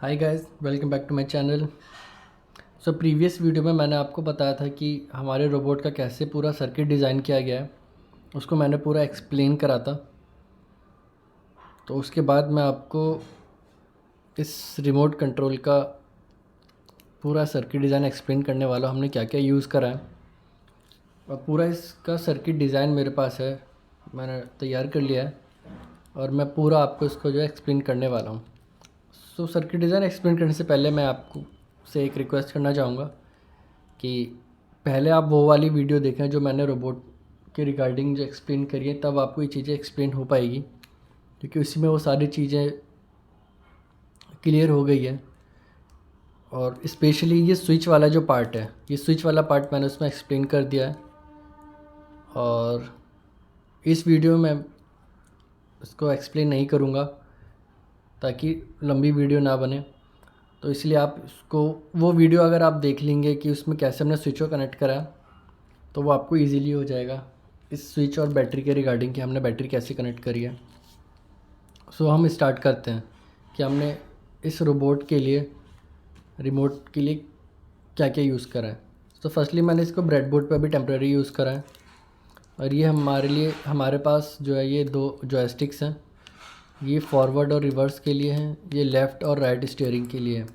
Hi guys, welcome back to my channel. So previous video में मैंने आपको बताया था कि हमारे रोबोट का कैसे पूरा सर्किट डिज़ाइन किया गया है। उसको मैंने पूरा एक्सप्लेन करा था। तो उसके बाद मैं आपको इस रिमोट कंट्रोल का पूरा सर्किट डिज़ाइन एक्सप्लेन करने वाला हूँ, हमने क्या क्या यूज़ करा है। और पूरा इसका सर्किट डिज़ाइन मेरे पास है, मैंने तैयार कर लिया है और मैं पूरा आपको इसको जो है एक्सप्लेन करने वाला हूँ। सो सर्किट डिज़ाइन एक्सप्लेन करने से पहले मैं आपको से एक रिक्वेस्ट करना चाहूँगा कि पहले आप वो वाली वीडियो देखें जो मैंने रोबोट के रिगार्डिंग जो एक्सप्लेन करी है, तब आपको ये चीज़ें एक्सप्लेन हो पाएगी, क्योंकि उसी में वो सारी चीज़ें क्लियर हो गई है। और स्पेशली ये स्विच वाला जो पार्ट है, ये स्विच वाला पार्ट मैंने उसमें एक्सप्लेन कर दिया है। और इस वीडियो में मैं इसको एक्सप्लेन नहीं करूँगा ताकि लंबी वीडियो ना बने। तो इसलिए आप इसको वो वीडियो अगर आप देख लेंगे कि उसमें कैसे हमने स्विच को कनेक्ट करा, तो वो आपको इजीली हो जाएगा इस स्विच और बैटरी के रिगार्डिंग कि हमने बैटरी कैसे कनेक्ट करी है। सो हम स्टार्ट करते हैं कि हमने इस रोबोट के लिए रिमोट के लिए क्या क्या यूज़ करा है। तो फर्स्टली मैंने इसको ब्रेडबोर्ड पे अभी टेम्प्रेरी यूज़ करा है। और ये हमारे पास जो है ये दो जॉयस्टिक्स हैं। ये फॉरवर्ड और रिवर्स के लिए हैं, ये लेफ़्ट और राइट स्टीयरिंग के लिए है।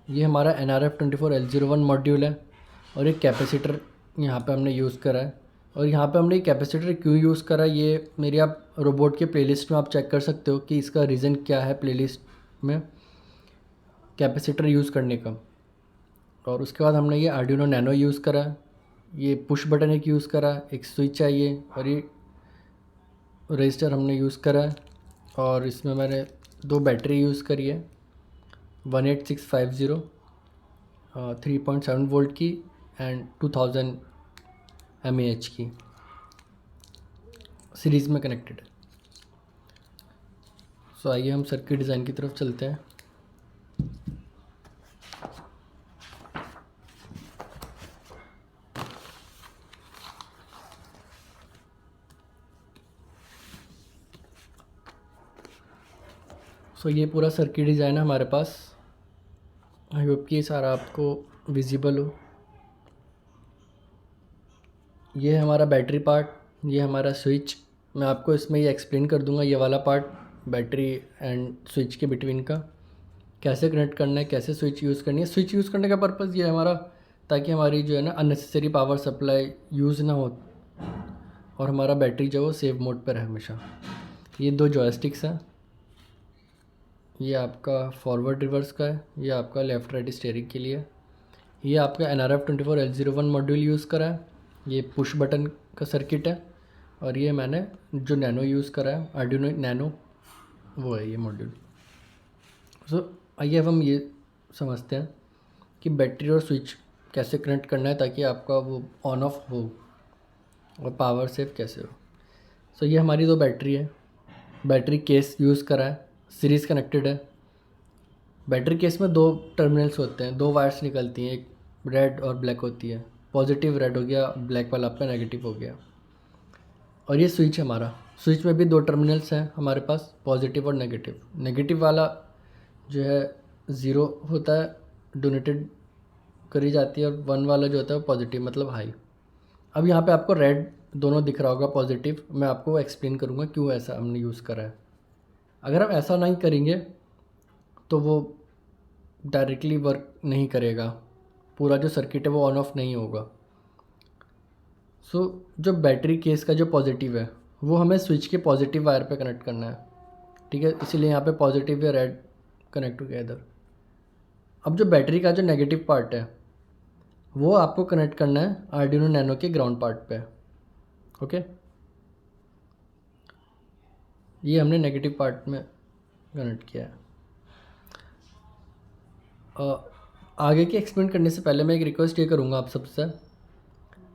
ये हमारा NRF24L01 मॉड्यूल है। और एक कैपेसिटर यहाँ पे हमने यूज़ करा है। और यहाँ पे हमने कैपेसिटर क्यों यूज़ करा, ये मेरी आप रोबोट के प्लेलिस्ट में आप चेक कर सकते हो कि इसका रीज़न क्या है प्लेलिस्ट में कैपेसिटर यूज़ करने का। और उसके बाद हमने ये आर्डिनो नैनो यूज़ करा है। ये पुश बटन एक यूज़ करा है, एक स्विच चाहिए, और ये रजिस्टर हमने यूज़ करा है। और इसमें मैंने दो बैटरी यूज़ करी है, 18650 3.7 वोल्ट की एंड 2000 mAh की सीरीज़ में कनेक्टेड है। सो आइए हम सर्किट डिज़ाइन की तरफ चलते हैं। सो ये पूरा सर्किट डिज़ाइन है हमारे पास। आई होप कि ये सारा आपको विजिबल हो। ये है हमारा बैटरी पार्ट, ये हमारा स्विच। मैं आपको इसमें ये एक्सप्लेन कर दूंगा, ये वाला पार्ट बैटरी एंड स्विच के बिटवीन का कैसे कनेक्ट करना है, कैसे स्विच यूज़ करनी है। स्विच यूज़ करने का पर्पज़ ये है हमारा, ताकि हमारी जो है ना अननेसेसरी पावर सप्लाई यूज़ ना हो और हमारा बैटरी जो है वो सेव मोड पर रहे हमेशा। ये दो जॉयस्टिक्स हैं, ये आपका फॉरवर्ड रिवर्स का है, ये आपका लेफ़्ट राइट स्टीयरिंग के लिए। ये आपका NRF24L01 मॉड्यूल यूज़ करा है, ये पुश बटन का सर्किट है। और ये मैंने जो नैनो यूज़ करा है, आर्डिनो नैनो, वो है ये मॉड्यूल। सो आइए अब हम ये समझते हैं कि बैटरी और स्विच कैसे कनेक्ट करना है ताकि आपका वो ऑन ऑफ हो और पावर सेव कैसे हो। सो ये हमारी दो बैटरी है, बैटरी केस यूज़ करा है, सीरीज़ कनेक्टेड है। बैटरी केस में दो टर्मिनल्स होते हैं, दो वायर्स निकलती हैं, एक रेड और ब्लैक होती है। पॉजिटिव रेड हो गया, ब्लैक वाला आपका नेगेटिव हो गया। और ये स्विच है हमारा, स्विच में भी दो टर्मिनल्स हैं हमारे पास, पॉजिटिव और नेगेटिव। नेगेटिव वाला जो है ज़ीरो होता है, डोनेटेड करी जाती है, और वन वाला जो होता है वो पॉजिटिव मतलब हाई। अब यहाँ पे आपको रेड दोनों दिख रहा होगा पॉजिटिव, मैं आपको एक्सप्लेन करूँगा क्यों ऐसा हमने यूज़ करा है। अगर हम ऐसा नहीं करेंगे तो वो डायरेक्टली वर्क नहीं करेगा, पूरा जो सर्किट है वो ऑन ऑफ नहीं होगा। सो जो बैटरी केस का जो पॉजिटिव है वो हमें स्विच के पॉजिटिव वायर पे कनेक्ट करना है, ठीक है। इसीलिए यहाँ पे पॉजिटिव या रेड कनेक्ट टुगेदर। अब जो बैटरी का जो नेगेटिव पार्ट है वो आपको कनेक्ट करना है आर्डिनो नैनो के ग्राउंड पार्ट पे, ओके। ये हमने नेगेटिव पार्ट में कनेक्ट किया है। आगे के एक्सप्लेन करने से पहले मैं एक रिक्वेस्ट ये करूँगा आप सबसे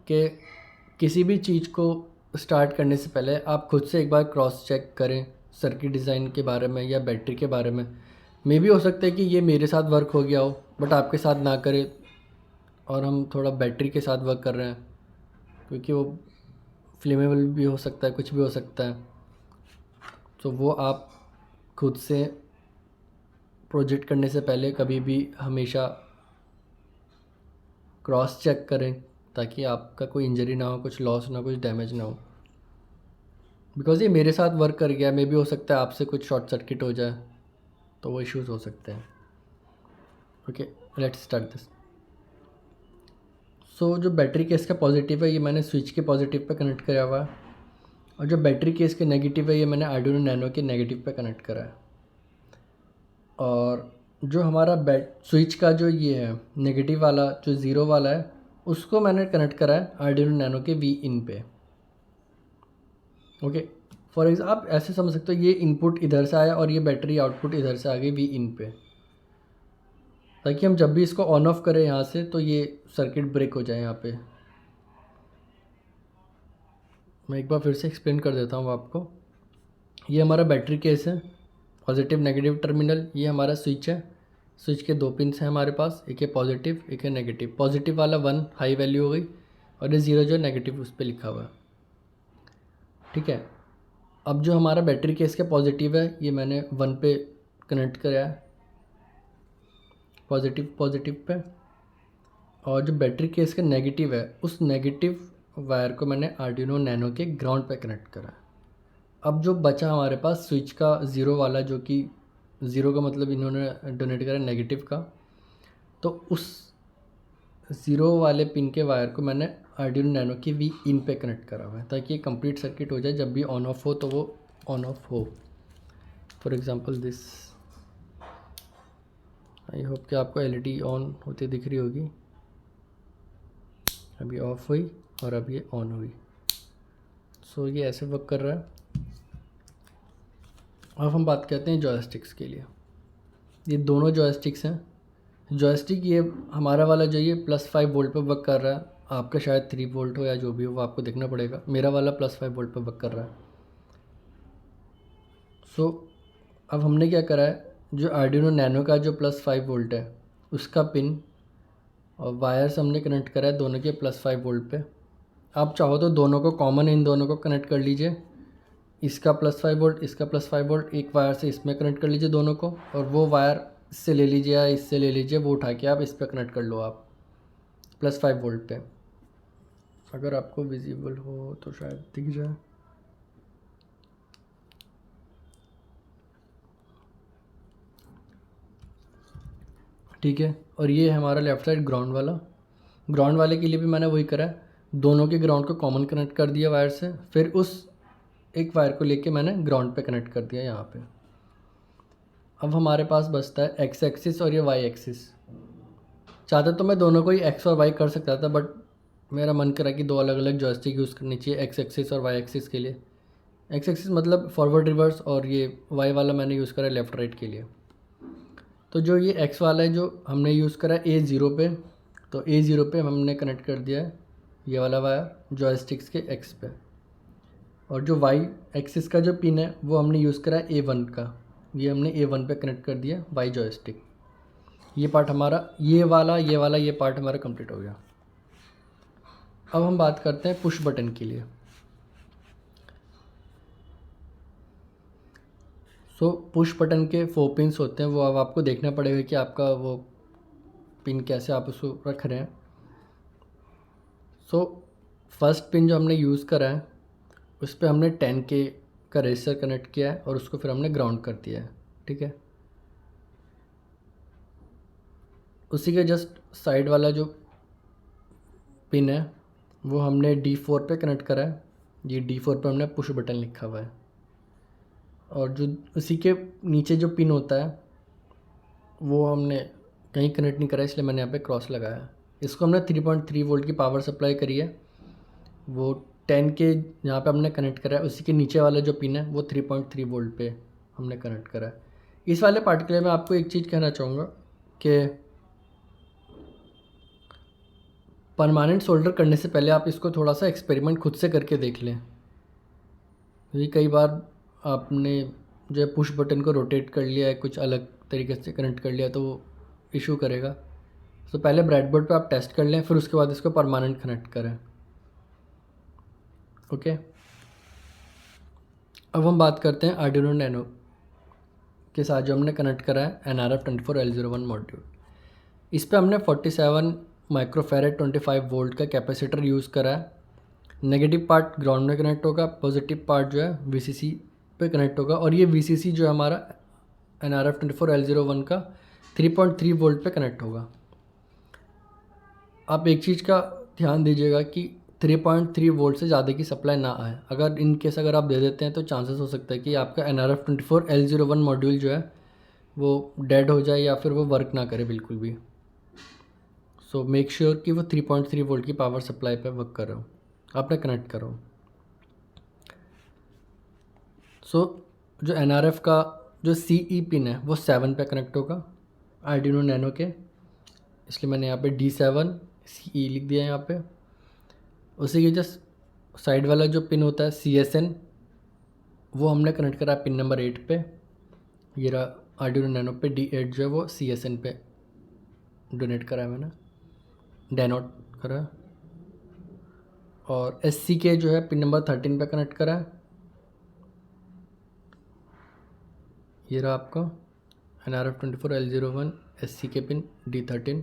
कि किसी भी चीज़ को स्टार्ट करने से पहले आप खुद से एक बार क्रॉस चेक करें सर्किट डिज़ाइन के बारे में या बैटरी के बारे में। मे भी हो सकता है कि ये मेरे साथ वर्क हो गया हो बट आपके साथ ना करे, और हम थोड़ा बैटरी के साथ वर्क कर रहे हैं, क्योंकि वो फ्लेमेबल भी हो सकता है, कुछ भी हो सकता है। तो वो आप खुद से प्रोजेक्ट करने से पहले कभी भी हमेशा क्रॉस चेक करें ताकि आपका कोई इंजरी ना हो, कुछ लॉस ना हो, कुछ डैमेज ना हो। बिकॉज़ ये मेरे साथ वर्क कर गया, मे भी हो सकता है आपसे कुछ शॉर्ट सर्किट हो जाए, तो वो इश्यूज़ हो सकते हैं। Okay, let's start this. So जो बैटरी केस का पॉजिटिव है ये मैंने स्विच के पॉजिटिव पे कनेक्ट कराया हुआ है, और जो बैटरी केस के नेगेटिव है ये मैंने आर्डिनो नैनो के नेगेटिव पे कनेक्ट करा है। और जो हमारा स्विच का जो ये है नेगेटिव वाला जो ज़ीरो वाला है उसको मैंने कनेक्ट करा है आर्डिनो नैनो के वी इन पे। ओके, फॉर एग्जाम्पल आप ऐसे समझ सकते हो ये इनपुट इधर से आया और ये बैटरी आउटपुट इधर से आ गई वी इन पे, ताकि हम जब भी इसको ऑन ऑफ करें यहाँ से तो ये सर्किट ब्रेक हो जाए। यहाँ पे मैं एक बार फिर से एक्सप्लेन कर देता हूँ आपको। ये हमारा बैटरी केस है, पॉजिटिव नेगेटिव टर्मिनल, ये हमारा स्विच है। स्विच के दो पिन्स हैं हमारे पास, एक है पॉजिटिव एक है नेगेटिव। पॉजिटिव वाला 1 हाई वैल्यू हो गई और ये 0 जो नेगेटिव उस पर लिखा हुआ है। ठीक है, अब जो हमारा बैटरी केस का पॉजिटिव है ये मैंने 1 पे कनेक्ट कराया है, पॉजिटिव पे। और जो बैटरी केस का नेगेटिव है उस नेगेटिव वायर को मैंने आर्डिनो नैनो के ग्राउंड पे कनेक्ट करा है। अब जो बचा हमारे पास स्विच का ज़ीरो वाला, जो कि ज़ीरो का मतलब इन्होंने डोनेट करा नेगेटिव का, तो उस ज़ीरो वाले पिन के वायर को मैंने आर्डिनो नैनो की वी इन पे कनेक्ट करा हुआ है, ताकि ये कंप्लीट सर्किट हो जाए। जब भी ऑन ऑफ हो तो वो ऑन ऑफ हो। For example this, I hope कि आपको एलईडी ऑन होती दिख रही होगी। अभी ऑफ हुई और अब ये ऑन हुई। सो ये ऐसे वर्क कर रहा है। अब हम बात करते हैं जॉयस्टिक्स के लिए। ये दोनों जॉयस्टिक्स हैं। जॉयस्टिक ये हमारा वाला जो ये +5 वोल्ट पे वर्क कर रहा है, आपका शायद 3 वोल्ट हो या जो भी हो वो आपको देखना पड़ेगा। मेरा वाला +5 वोल्ट पे वर्क कर रहा है। सो अब हमने क्या करा है, जो आर्डिनो नैनो का जो +5 वोल्ट है उसका पिन और वायर्स हमने कनेक्ट करा है दोनों के +5 वोल्ट पे। आप चाहो तो दोनों को कॉमन, इन दोनों को कनेक्ट कर लीजिए। इसका +5 वोल्ट, इसका +5 वोल्ट, एक वायर से इसमें कनेक्ट कर लीजिए दोनों को, और वो वायर इससे ले लीजिए या इससे ले लीजिए, वो उठा के आप इस पर कनेक्ट कर लो आप +5 वोल्ट पे। अगर आपको विजिबल हो तो शायद दिख जाए। ठीक है, और ये है हमारा लेफ़्ट साइड ग्राउंड वाला। ग्राउंड वाले के लिए भी मैंने वही करा है, दोनों के ग्राउंड को कॉमन कनेक्ट कर दिया वायर से, फिर उस एक वायर को लेके मैंने ग्राउंड पे कनेक्ट कर दिया यहाँ पे। अब हमारे पास बचता है एक्स एक्सिस और ये वाई एक्सिस। चाहता तो मैं दोनों को ही एक्स और वाई कर सकता था, बट मेरा मन करा कि दो अलग अलग जॉयस्टिक यूज़ करनी चाहिए एक्स एक्सिस और वाई एक्सिस के लिए। एक्स एक्सिस मतलब फॉरवर्ड रिवर्स, और ये वाई वाला मैंने यूज़ करा लेफ़्ट राइट के लिए। तो जो ये एक्स वाला है जो हमने यूज़ करा A0 पे, तो A0 पे हमने कनेक्ट कर दिया है ये वाला वायर जॉयस्टिक्स के एक्स पे। और जो वाई एक्सिस का जो पिन है वो हमने यूज़ करा है A1 का, ये हमने A1 पे कनेक्ट कर दिया वाई जॉयस्टिक। ये पार्ट हमारा ये पार्ट हमारा कंप्लीट हो गया। अब हम बात करते हैं पुश बटन के लिए। सो पुश बटन के 4 पिन्स होते हैं, वो अब आपको देखना पड़ेगा कि आपका वो पिन कैसे आप उसको रख रहे हैं। सो फर्स्ट पिन जो हमने यूज़ करा है उस पर हमने 10K का रेजिस्टर कनेक्ट किया है और उसको फिर हमने ग्राउंड कर दिया है। ठीक है, उसी के जस्ट साइड वाला जो पिन है वो हमने D4 पे कनेक्ट करा है। ये D4 पे हमने पुश बटन लिखा हुआ है, और जो उसी के नीचे जो पिन होता है वो हमने कहीं कनेक्ट नहीं करा, इसलिए मैंने यहाँ पे क्रॉस लगाया है। इसको हमने 3.3 वोल्ट की पावर सप्लाई करी है, वो 10K यहाँ पे हमने कनेक्ट करा है। उसी के नीचे वाला जो पिन है वो 3.3 वोल्ट पे हमने कनेक्ट करा है। इस वाले पार्ट के लिए मैं आपको एक चीज़ कहना चाहूँगा कि परमानेंट सोल्डर करने से पहले आप इसको थोड़ा सा एक्सपेरिमेंट खुद से करके देख लें, क्योंकि कई बार आपने जो है पुश बटन को रोटेट कर लिया है, कुछ अलग तरीके से कनेक्ट कर लिया, तो वो इशू करेगा। तो पहले ब्रेडबोर्ड पे आप टेस्ट कर लें, फिर उसके बाद इसको परमानेंट कनेक्ट करें। ओके, अब हम बात करते हैं आर्डिनो नैनो के साथ जो हमने कनेक्ट करा है NRF24L01 मॉड्यूल। इस पे हमने 47 माइक्रोफेरेड 25 वोल्ट का कैपेसिटर यूज़ करा है। नेगेटिव पार्ट ग्राउंड में कनेक्ट होगा, पॉजिटिव पार्ट जो है VCC पे कनेक्ट होगा, और ये VCC जो है हमारा NRF24L01 का 3.3 वोल्ट पे कनेक्ट होगा। आप एक चीज़ का ध्यान दीजिएगा कि 3.3 वोल्ट से ज़्यादा की सप्लाई ना आए। अगर इन केस अगर आप दे देते हैं तो चांसेस हो सकता है कि आपका NRF24L01 मॉड्यूल जो है वो डेड हो जाए या फिर वो वर्क ना करे बिल्कुल भी। सो मेक श्योर कि वो 3.3 वोल्ट की पावर सप्लाई पे वर्क कर रहा हो, आपने कनेक्ट करो। सो जो NRF का जो CE पिन है वो 7 पे कनेक्ट होगा आर्डिनो नैनो के, इसलिए मैंने यहाँ पे D7 CE लिख दिया है यहाँ पे। उसी के जस्ट साइड वाला जो पिन होता है CSN, वो हमने कनेक्ट करा पिन नंबर 8 पे। ये रहा आर्डिनो नैनो पे D8 जो है वो CSN पे डोनेट करा है मैंने, डेनोट करा। और SCK जो है पिन नंबर 13 पे कनेक्ट करा है। ये रहा आपका NRF24L01 SCK पिन D13।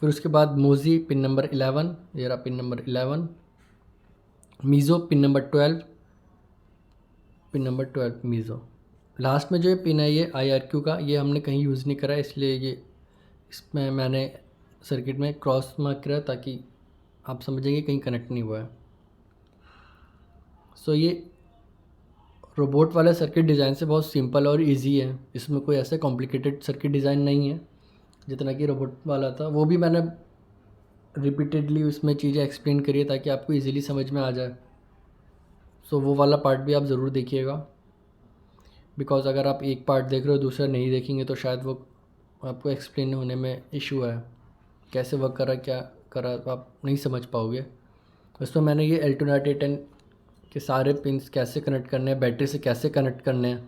फिर उसके बाद मोजी पिन नंबर 11, ये रहा pin number 11। Mizo pin number 12, pin number 12 Mizo. Last में जो ये पिन है ये IRQ का, ये हमने कहीं यूज़ नहीं करा है, इसलिए ये इसमें मैंने सर्किट में क्रॉस मार्क करा ताकि आप समझेंगे कहीं कनेक्ट नहीं हुआ है। सो ये रोबोट वाला सर्किट डिज़ाइन से बहुत सिंपल और इजी है, इसमें कोई ऐसा कॉम्प्लिकेटेड सर्किट डिज़ाइन नहीं है जितना कि रोबोट वाला था। वो भी मैंने रिपीटेडली उसमें चीज़ें एक्सप्लेन करी है ताकि आपको इजीली समझ में आ जाए। सो वो वाला पार्ट भी आप ज़रूर देखिएगा, बिकॉज़ अगर आप एक पार्ट देख रहे हो दूसरा नहीं देखेंगे तो शायद वो आपको एक्सप्लेन होने में इशू है, कैसे वर्क करा क्या करा तो आप नहीं समझ पाओगे। उसमें मैंने ये L298N के सारे पिंस कैसे कनेक्ट करने हैं, बैटरी से कैसे कनेक्ट करने हैं,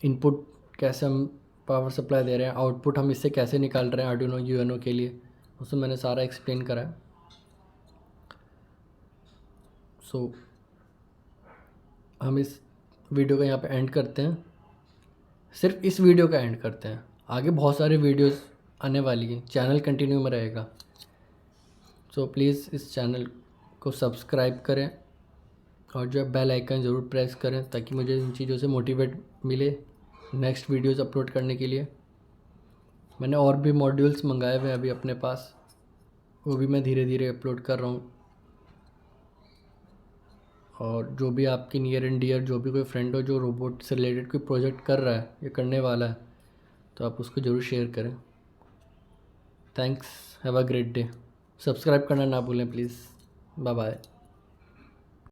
इनपुट कैसे हम पावर सप्लाई दे रहे हैं, आउटपुट हम इससे कैसे निकाल रहे हैं आर्डिनो UNO के लिए, उसमें मैंने सारा एक्सप्लेन करा है। सो हम इस वीडियो का यहाँ पे एंड करते हैं, सिर्फ इस वीडियो का एंड करते हैं। आगे बहुत सारे वीडियोस आने वाली हैं, चैनल कंटिन्यू में रहेगा। सो प्लीज़ इस चैनल को सब्सक्राइब करें और जो बेल आइकन ज़रूर प्रेस करें ताकि मुझे इन चीज़ों से मोटिवेट मिले नेक्स्ट वीडियोस अपलोड करने के लिए। मैंने और भी मॉड्यूल्स मंगाए हुए हैं अभी अपने पास, वो भी मैं धीरे धीरे अपलोड कर रहा हूँ। और जो भी आपकी नियर एंड डियर जो भी कोई फ्रेंड हो जो रोबोट से रिलेटेड कोई प्रोजेक्ट कर रहा है या करने वाला है तो आप उसको ज़रूर शेयर करें। Thanks, have a great day. Subscribe करना ना भूलें प्लीज़। Bye bye.